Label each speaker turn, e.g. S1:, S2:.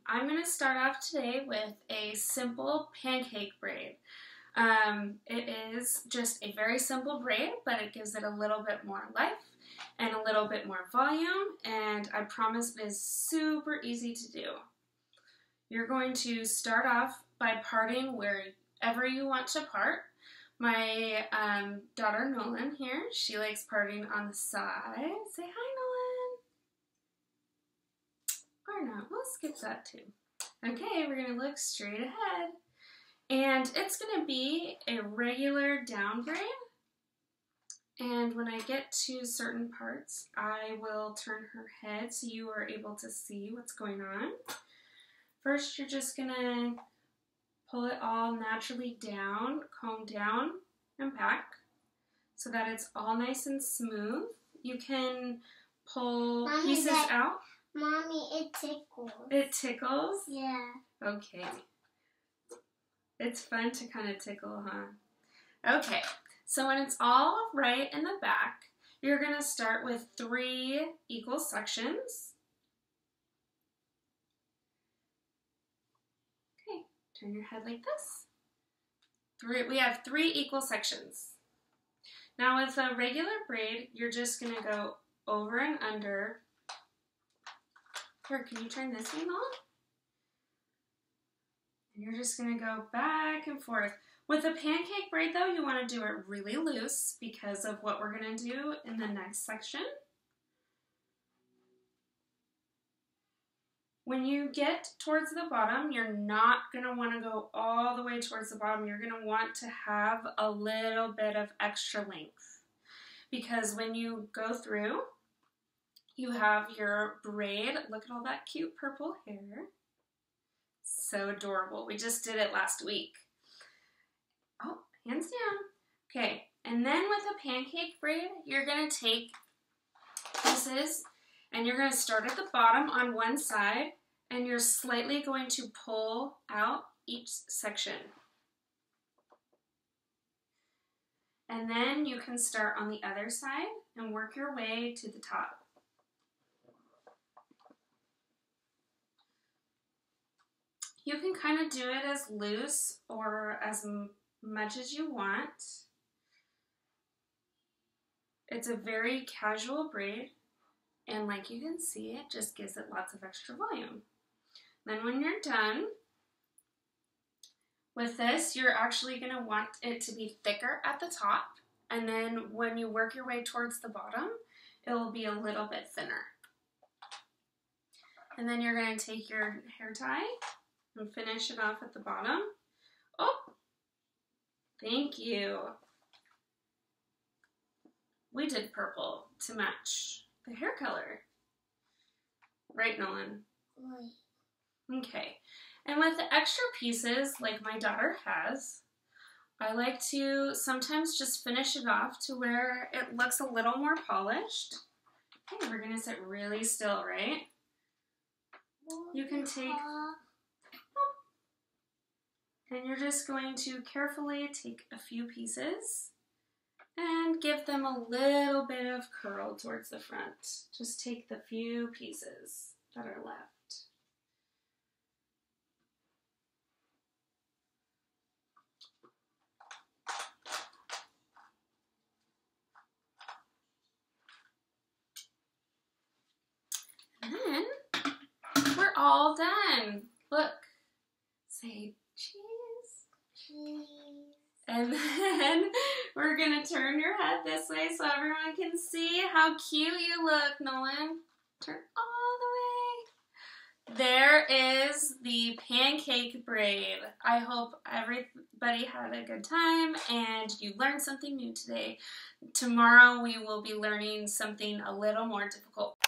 S1: I'm going to start off today with a simple pancake braid. It is just a very simple braid, but it gives it a little bit more life and a little bit more volume, and I promise it is super easy to do. You're going to start off by parting wherever you want to part. My daughter Nolan here, she likes parting on the side. Say hi, Nolan. Or not, we'll skip that too. Okay, we're going to look straight ahead. And it's going to be a regular down braid. And when I get to certain parts, I will turn her head so you are able to see what's going on. First, you're just going to pull it all naturally down, comb down and back so that it's all nice and smooth. You can pull pieces out.
S2: Mommy, it tickles.
S1: It tickles?
S2: Yeah.
S1: Okay. It's fun to kind of tickle, huh? Okay, so when it's all right in the back, you're going to start with 3 equal sections. Okay, turn your head like this. We have 3 equal sections. Now with a regular braid, you're just going to go over and under. Here, can you turn this way, Mom? And you're just going to go back and forth. With a pancake braid, though, you want to do it really loose because of what we're going to do in the next section. When you get towards the bottom, you're not going to want to go all the way towards the bottom. You're going to want to have a little bit of extra length because when you go through, you have your braid. Look at all that cute purple hair. So adorable. We just did it last week. Oh, hands down. Okay, and then with a pancake braid, you're going to take pieces and you're going to start at the bottom on one side and you're slightly going to pull out each section. And then you can start on the other side and work your way to the top. You can kind of do it as loose or as much as you want. It's a very casual braid, and like you can see, it just gives it lots of extra volume. Then when you're done with this, you're actually going to want it to be thicker at the top, and then when you work your way towards the bottom, it will be a little bit thinner. And then you're going to take your hair tie and finish it off at the bottom. Oh, thank you. We did purple to match the hair color. Right, Nolan?
S2: Right.
S1: Okay. And with the extra pieces, like my daughter has, I like to sometimes just finish it off to where it looks a little more polished. Okay, we're going to sit really still, right? You can take... And you're just going to carefully take a few pieces and give them a little bit of curl towards the front. Just take the few pieces that are left. And then we're all done. Look, say cheese. And then we're going to turn your head this way so everyone can see how cute you look, Nolan. Turn all the way. There is the pancake braid. I hope everybody had a good time and you learned something new today. Tomorrow we will be learning something a little more difficult.